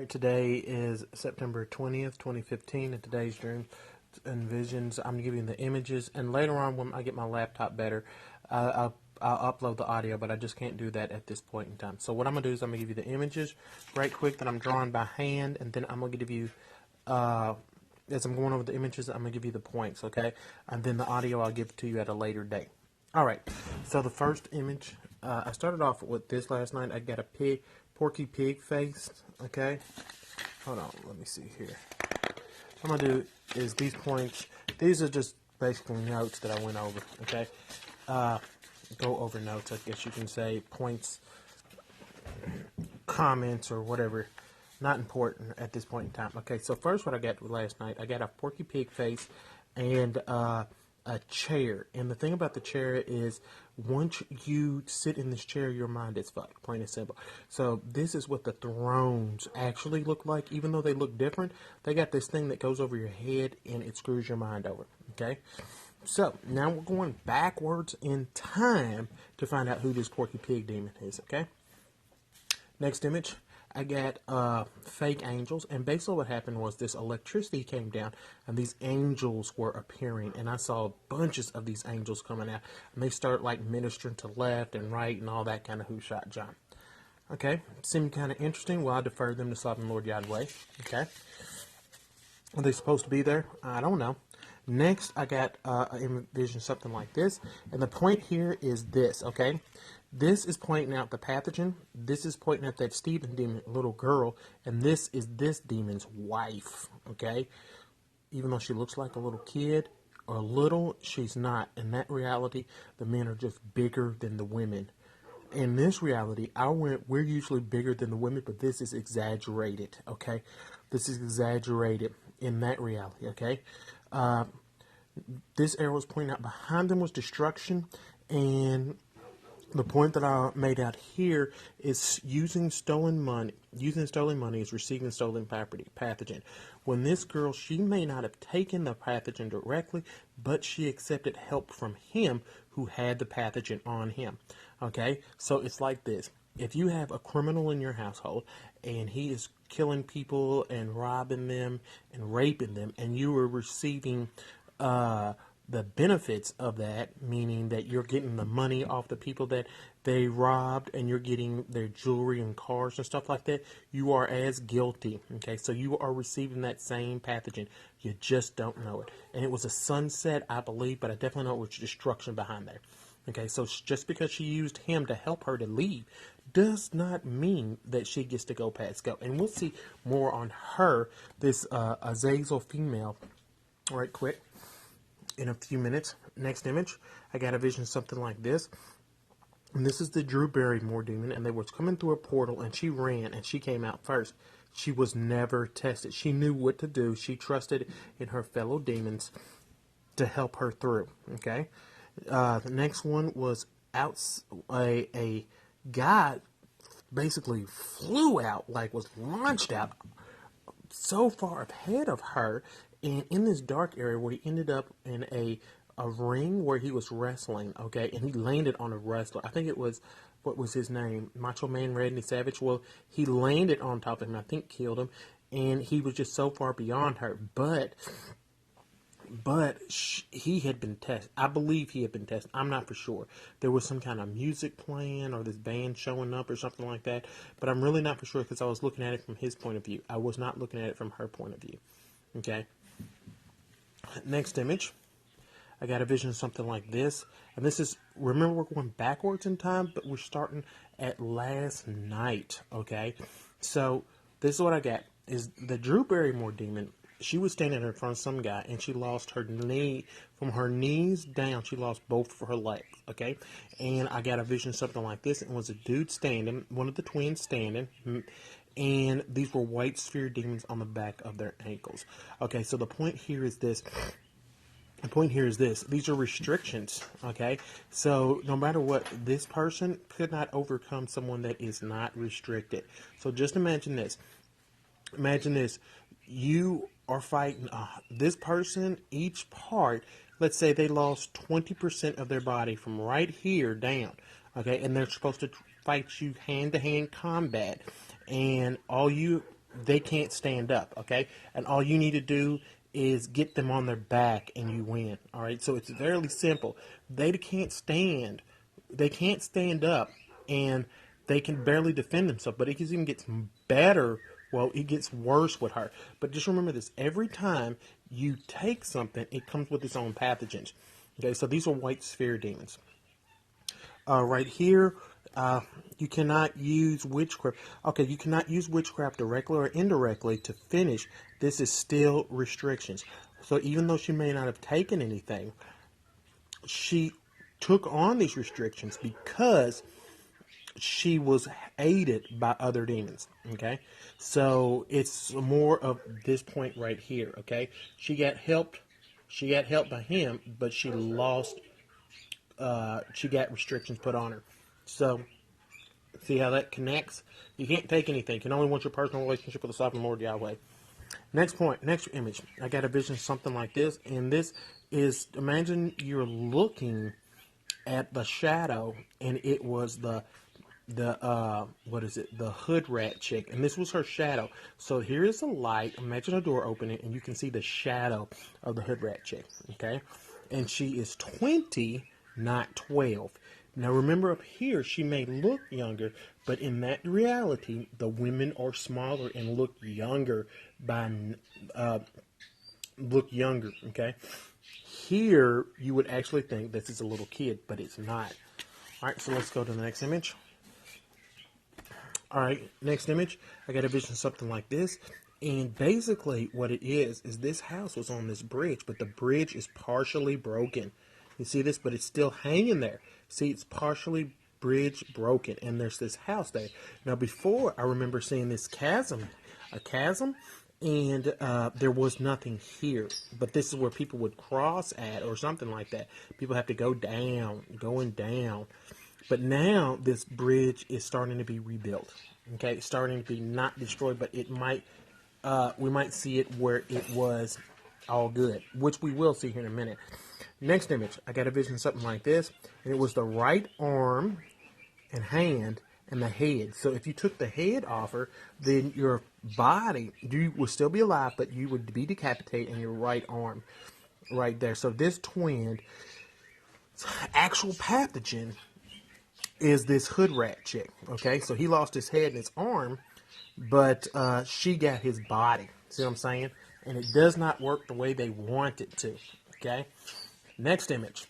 Alright, today is September 20th, 2015, and today's Dreams and Visions. I'm giving the images, and later on when I get my laptop better, I'll upload the audio, but I just can't do that at this point in time. So what I'm going to do is I'm going to give you the images right quick that I'm drawing by hand, and then I'm going to give you, as I'm going over the images, I'm going to give you the points, okay? And then the audio I'll give to you at a later date. Alright, so the first image, I started off with this last night. I got a Porky Pig face, okay? Hold on, let me see here. What I'm going to do is these points, these are just basically notes that I went over, okay? Go over notes, I guess you can say, points, comments, or whatever. Not important at this point in time. Okay, so first what I got last night, I got a Porky Pig face and a chair. And the thing about the chair is once you sit in this chair, your mind is fucked, plain and simple. So this is what the thrones actually look like. Even though they look different, they got this thing that goes over your head and it screws your mind over, okay? So now we're going backwards in time to find out who this Porky Pig demon is, okay? Next image, I got fake angels, and basically what happened was this electricity came down, and these angels were appearing, and I saw bunches of these angels coming out, and they start like ministering to left and right and all that kind of who shot John. Okay, seemed kind of interesting. Well, I defer them to Sovereign Lord Yahweh. Okay, are they supposed to be there? I don't know. Next, I got envision something like this, and the point here is this, okay? This is pointing out the pathogen, this is pointing out that Stephen demon, little girl, and this is this demon's wife, okay? Even though she looks like a little kid, or little, she's not. In that reality, the men are just bigger than the women. In this reality, we're usually bigger than the women, but this is exaggerated, okay? This is exaggerated in that reality, okay? This arrow is pointing out behind them was destruction, and the point that I made out here is using stolen money. Using stolen money is receiving stolen property, pathogen. When this girl, she may not have taken the pathogen directly, but she accepted help from him who had the pathogen on him. Okay, so it's like this. If you have a criminal in your household and he is killing people and robbing them and raping them, and you are receiving the benefits of that, meaning that you're getting the money off the people that they robbed and you're getting their jewelry and cars and stuff like that, you are as guilty. Okay, so you are receiving that same pathogen. You just don't know it. And it was a sunset, I believe, but I definitely know it was destruction behind there. Okay, so just because she used him to help her to leave does not mean that she gets to go past go. And we'll see more on her, this Azazel female, right quick, in a few minutes. Next image, I got a vision something like this. And this is the Drew Barrymore demon, and they was coming through a portal, and she ran, and she came out first. She was never tested. She knew what to do. She trusted in her fellow demons to help her through, okay? The next one was a guy basically flew out, like was launched out so far ahead of her, and in this dark area where he ended up in a ring where he was wrestling, okay, and he landed on a wrestler. I think it was, what was his name? Macho Man Randy Savage. Well, he landed on top of him, I think killed him, and he was just so far beyond her, but he had been tested. I believe he had been tested. I'm not for sure. There was some kind of music playing or this band showing up or something like that, but I'm really not for sure because I was looking at it from his point of view. I was not looking at it from her point of view. Okay. Next image, I got a vision of something like this, and this is, remember, we're going backwards in time, but we're starting at last night. Okay, so this is what I got is the Drew Barrymore demon. She was standing in front of some guy, and she lost her knee. From her knees down, she lost both of her legs, okay? And I got a vision of something like this. It was a dude standing, one of the twins standing, and these were white sphere demons on the back of their ankles. Okay, so the point here is this. The point here is this. These are restrictions, okay? So no matter what, this person could not overcome someone that is not restricted. So just imagine this. Imagine this. You are fighting this person, each part, let's say they lost 20% of their body from right here down, okay, and they're supposed to fight you hand-to-hand combat, and all you they can't stand up, okay? And all you need to do is get them on their back and you win, all right? So it's fairly simple. They can't stand. They can't stand up and they can barely defend themselves, but it even gets better. Well, it gets worse with her. But just remember this. Every time you take something, it comes with its own pathogens. Okay, so these are white sphere demons. Right here, you cannot use witchcraft. Okay, you cannot use witchcraft directly or indirectly to finish. This is still restrictions. So even though she may not have taken anything, she took on these restrictions because she was aided by other demons. Okay, so it's more of this point right here. Okay, she got helped. She got helped by him, but she lost. She got restrictions put on her. So see how that connects? You can't take anything. You can only want your personal relationship with the sovereign Lord Yahweh. Next point, next image. I got a vision something like this, and this is, imagine you're looking at the shadow, and it was the what is it? The hood rat chick, and this was her shadow. So here is the light. Imagine a door opening, and you can see the shadow of the hood rat chick. Okay, and she is 20, not 12. Now remember, up here she may look younger, but in that reality, the women are smaller and look younger by look younger. Okay, here you would actually think this is a little kid, but it's not. All right, so let's go to the next image. All right, next image, I got a vision something like this. And basically what it is this house was on this bridge, but the bridge is partially broken. You see this, but it's still hanging there. See, it's partially bridge broken, and there's this house there. Now, before, I remember seeing this chasm, and there was nothing here. But this is where people would cross at or something like that. People have to go down, going down. But now this bridge is starting to be rebuilt. Okay, it's starting to be not destroyed, but it might, we might see it where it was all good, which we will see here in a minute. Next image, I got a vision something like this, and it was the right arm and hand and the head. So if you took the head off her, then your body, you would still be alive, but you would be decapitated, and your right arm right there. So this twin, actual pathogen is this hood rat chick. Okay, so he lost his head and his arm, but she got his body. See what I'm saying? And it does not work the way they want it to. Okay, next image.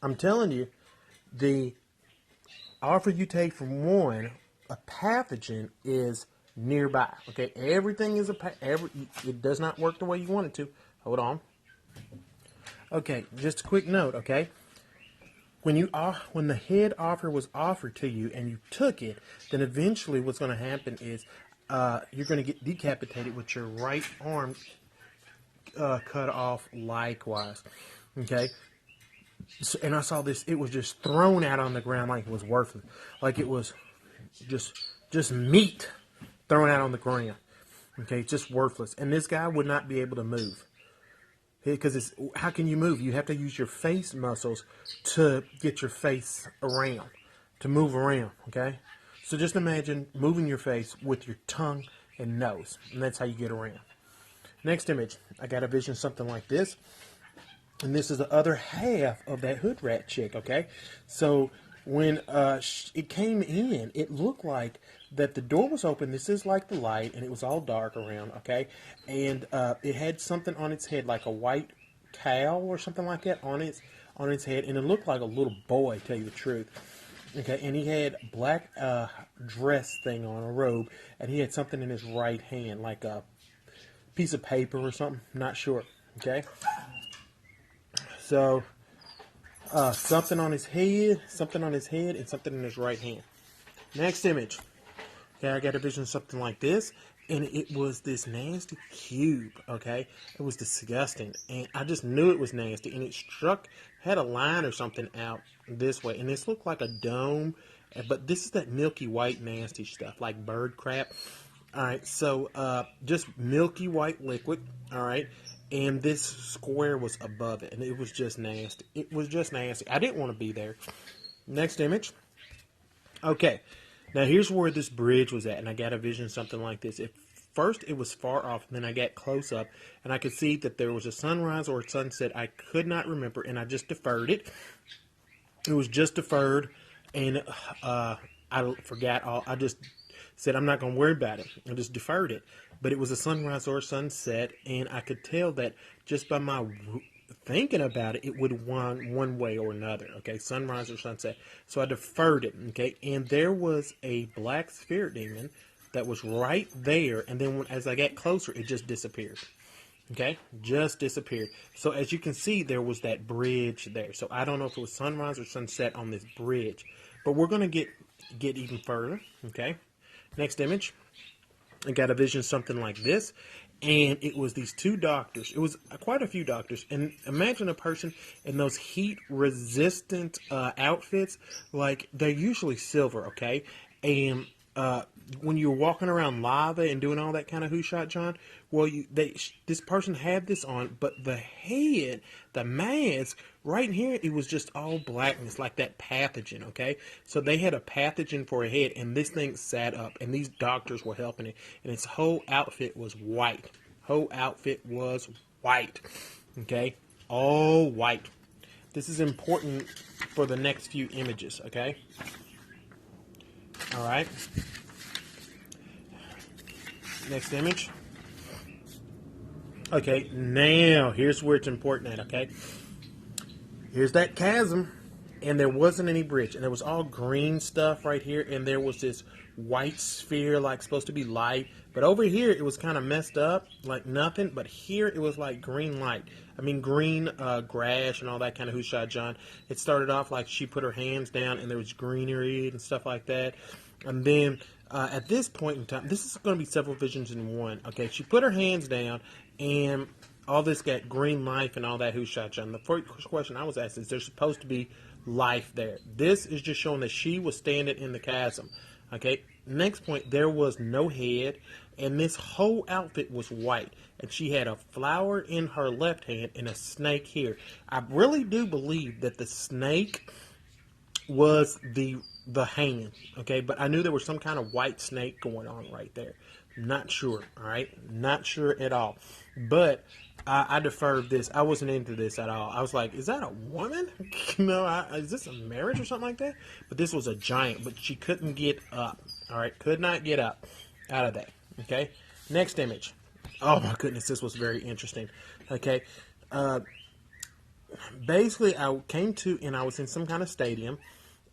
I'm telling you, the offer you take from one, a pathogen is nearby. Okay, everything is it does not work the way you want it to. Hold on. Okay, just a quick note. Okay, when the head offer was offered to you and you took it, then eventually what's going to happen is you're going to get decapitated with your right arm cut off likewise. Okay. So, and I saw this, it was just thrown out on the ground like it was worthless. Like it was just meat thrown out on the ground. Okay, just worthless. And this guy would not be able to move. Because how can you move? You have to use your face muscles to get your face around, to move around, okay? So just imagine moving your face with your tongue and nose, and that's how you get around. Next image, I got a vision something like this, and this is the other half of that hood rat chick, okay? So when it came in, it looked like that the door was open. This is like the light, and it was all dark around, okay? And it had something on its head, like a white towel or something like that on its head, and it looked like a little boy, to tell you the truth. Okay, and he had black dress thing on, a robe, and he had something in his right hand, like a piece of paper or something, not sure, okay? So, something on his head, and something in his right hand. Next image. Okay, I got a vision of something like this, and it was this nasty cube, okay? It was disgusting, and I just knew it was nasty, and it had a line or something out this way, and this looked like a dome, but this is that milky white nasty stuff, like bird crap. All right, so just milky white liquid, all right, and this square was above it, and it was just nasty. It was just nasty. I didn't want to be there. Next image. Okay. Now here's where this bridge was at, and I got a vision something like this. At first it was far off, and then I got close up, and I could see that there was a sunrise or a sunset. I could not remember, and I just deferred it. It was just deferred, and I forgot all. I just said I'm not going to worry about it. I just deferred it. But it was a sunrise or a sunset, and I could tell that just by my thinking about it, it would one way or another. Okay, sunrise or sunset. So I deferred it. Okay, and there was a black spirit demon that was right there, and then as I got closer, it just disappeared. Okay, just disappeared. So as you can see, there was that bridge there. So I don't know if it was sunrise or sunset on this bridge, but we're gonna get even further. Okay, next image. I got a vision something like this, and it was these two doctors. It was quite a few doctors, and imagine a person in those heat resistant outfits. Like, they're usually silver, okay, and when you're walking around lava and doing all that kind of who shot John, well, this person had this on, but the head, the mask right in here, it was just all blackness, like that pathogen. Okay, so they had a pathogen for a head, and this thing sat up, and these doctors were helping it, and its whole outfit was white. Whole outfit was white. Okay, all white. This is important for the next few images. Okay. All right. Next image. Okay, now here's where it's important at, okay? Here's that chasm, and there wasn't any bridge, and there was all green stuff right here, and there was this white sphere, like supposed to be light, but over here it was kind of messed up, like nothing, but here it was like green light. I mean, green grass and all that kind of who shot John. It started off like she put her hands down, and there was greenery and stuff like that, and then at this point in time, this is going to be several visions in one. Okay, she put her hands down, and all this got green life and all that who shot John. The first question I was asked is, there's supposed to be life there. This is just showing that she was standing in the chasm. Okay, next point, there was no head, and this whole outfit was white, and she had a flower in her left hand and a snake here. I really do believe that the snake was the hand, okay, but I knew there was some kind of white snake going on right there. Not sure, all right, not sure at all, but I deferred this. I wasn't into this at all. I was like, is that a woman? Is this a marriage or something like that? But this was a giant, but she couldn't get up, all right, could not get up out of that. Okay, next image. Oh my goodness, this was very interesting. Okay, basically I came to, and I was in some kind of stadium,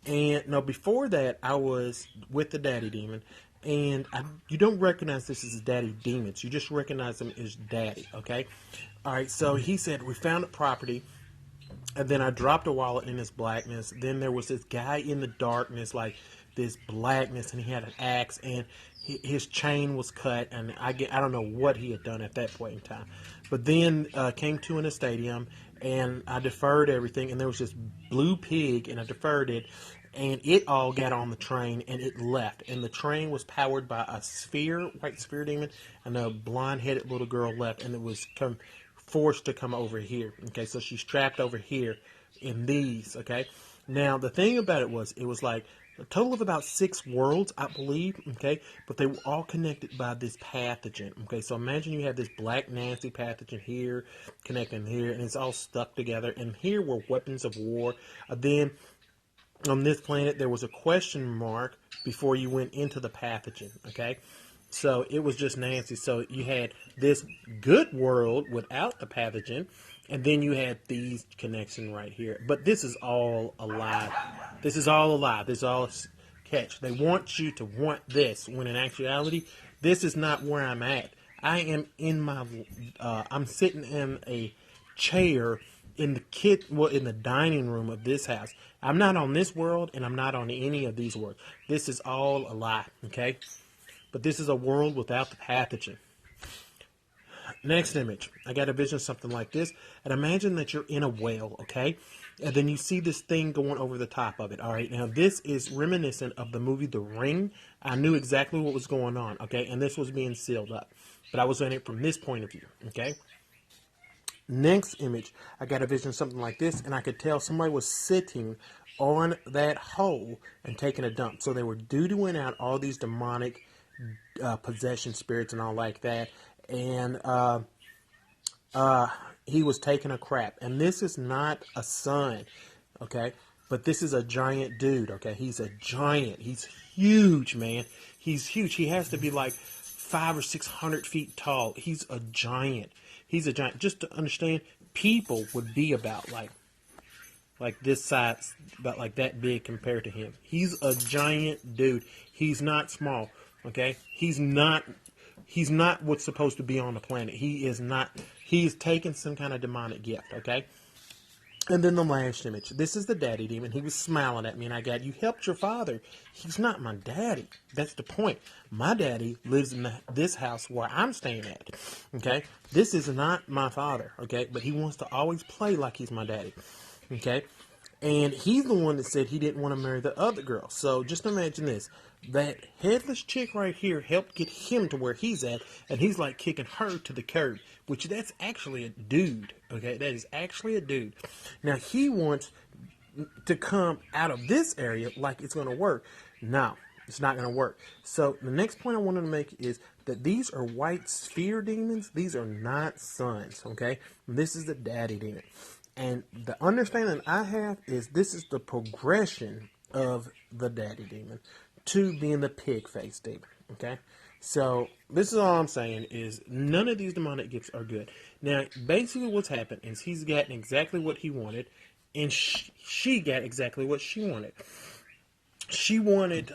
and no, before that I was with the daddy demon, and you don't recognize this as daddy demons, you just recognize him as daddy. Okay, all right, so he said we found a property, and then I dropped a wallet in this blackness. Then there was this guy in the darkness, like this blackness, and he had an axe, and his chain was cut, and I don't know what he had done at that point in time. But then came to in a stadium, and I deferred everything, and there was this blue pig, and I deferred it, and it all got on the train, and it left. And the train was powered by a white sphere demon, and a blonde-headed little girl left, and it was forced to come over here. Okay, so she's trapped over here in these. Okay, now the thing about it was like a total of about 6 worlds, I believe. Okay, but they were all connected by this pathogen. Okay, so imagine you have this black nasty pathogen here connecting here, and it's all stuck together, and here were weapons of war. Then on this planet there was a question mark before you went into the pathogen. Okay, so it was just nasty. So you had this good world without the pathogen, and then you had these connection right here. But this is all a lie. This is all a lie. This is all a catch. They want you to want this, when in actuality, this is not where I'm at. I am in my, I'm sitting in a chair in the dining room of this house. I'm not on this world, and I'm not on any of these worlds. This is all a lie, okay? But this is a world without the pathogen. Next image. I got a vision something like this. And imagine that you're in a well, okay? And then you see this thing going over the top of it, all right? Now, this is reminiscent of the movie The Ring. I knew exactly what was going on, okay? And this was being sealed up. But I was in it from this point of view, okay? Next image, I got a vision something like this, and I could tell somebody was sitting on that hole and taking a dump. So they were doo-dooing out all these demonic possession spirits and all like that. And he was taking a crap. And this is not a son, okay? But this is a giant dude, okay? He's a giant. He's huge, man. He's huge. He has to be like 500 or 600 feet tall. He's a giant. He's a giant. Just to understand, people would be about like this size, about like that big compared to him. He's a giant dude. He's not small, okay? He's not what's supposed to be on the planet. He is not. He's taken some kind of demonic gift, okay? And then the last image. This is the daddy demon. He was smiling at me, and I got, you helped your father. He's not my daddy. That's the point. My daddy lives in this house where I'm staying at, okay? This is not my father, okay? But he wants to always play like he's my daddy, okay? And he's the one that said he didn't want to marry the other girl. So just imagine this. That headless chick right here helped get him to where he's at, and he's like kicking her to the curb, which that's actually a dude, okay? That is actually a dude. Now, he wants to come out of this area like it's going to work. No, it's not going to work. So the next point I wanted to make is that these are white sphere demons. These are not sons, okay? This is the daddy demon. And the understanding I have is this is the progression of the daddy demon to being the pig face demon, okay? So this is all I'm saying is none of these demonic gifts are good. Now, basically what's happened is he's gotten exactly what he wanted, and she got exactly what she wanted. She wanted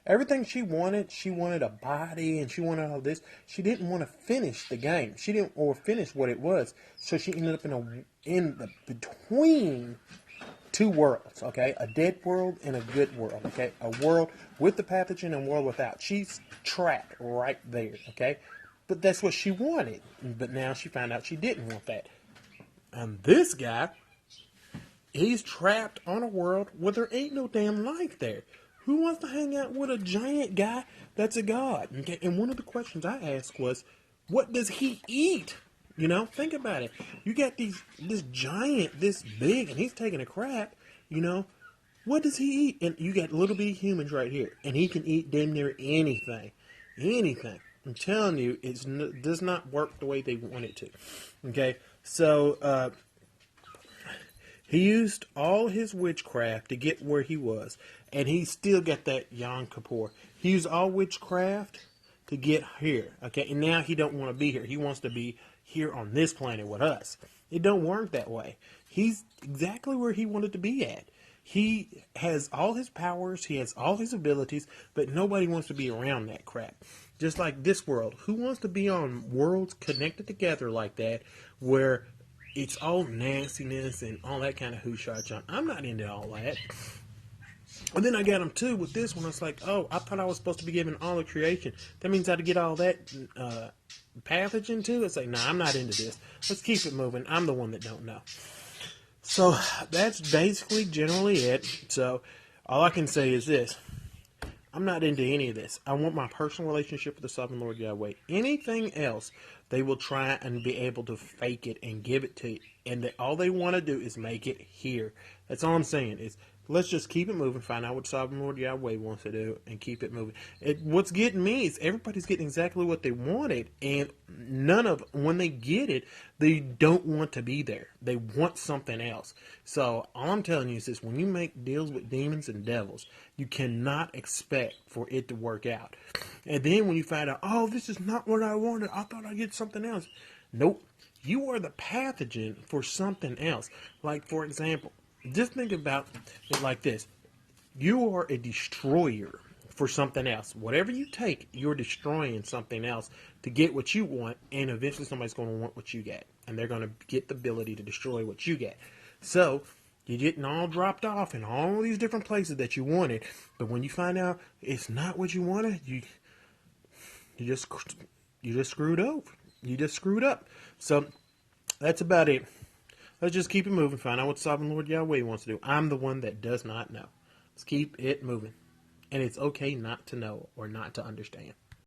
everything she wanted. She wanted a body, and she wanted all this. She didn't want to finish the game. She didn't or finish what it was. So she ended up in the between two worlds, okay? A dead world and a good world, okay? A world with the pathogen and a world without. She's trapped right there, okay? But that's what she wanted. But now she found out she didn't want that. And this guy, he's trapped on a world where there ain't no damn life there. Who wants to hang out with a giant guy that's a god? Okay? And one of the questions I asked was, what does he eat? You know, think about it. You got this giant, this big, and he's taking a crap. You know, what does he eat? And you got little bitty humans right here, and he can eat damn near anything, anything. I'm telling you, it does not work the way they want it to. Okay, so he used all his witchcraft to get where he was, and he still got that Yom Kippur. He used all witchcraft to get here. Okay, and now he don't want to be here. He wants to be here on this planet with us. It don't work that way. He's exactly where he wanted to be at. He has all his powers, he has all his abilities, but nobody wants to be around that crap. Just like this world. Who wants to be on worlds connected together like that, where it's all nastiness and all that kind of hoo-shot junk? I'm not into all that. And then I got him too with this one. I was like, oh, I thought I was supposed to be given all of creation. That means I had to get all that pathogen too? It's like, nah, I'm not into this. Let's keep it moving. I'm the one that don't know. So that's basically generally it. So all I can say is this. I'm not into any of this. I want my personal relationship with the Sovereign Lord Yahweh. Anything else, they will try and be able to fake it and give it to you. And all they want to do is make it here. That's all I'm saying is, let's just keep it moving, find out what Sovereign Lord Yahweh wants to do, and keep it moving. What's getting me is everybody's getting exactly what they wanted, and when they get it, they don't want to be there. They want something else. So all I'm telling you is this: when you make deals with demons and devils, you cannot expect for it to work out. And then when you find out, oh, this is not what I wanted, I thought I'd get something else. Nope. You are the pathogen for something else. Like, for example, just think about it like this. You are a destroyer for something else. Whatever you take, you're destroying something else to get what you want, and eventually somebody's going to want what you get. And they're going to get the ability to destroy what you get. So, you're getting all dropped off in all these different places that you wanted, but when you find out it's not what you wanted, you just screwed over. You just screwed up. So, that's about it. Let's just keep it moving. Find out what Sovereign Lord Yahweh wants to do. I'm the one that does not know. Let's keep it moving. And it's okay not to know or not to understand.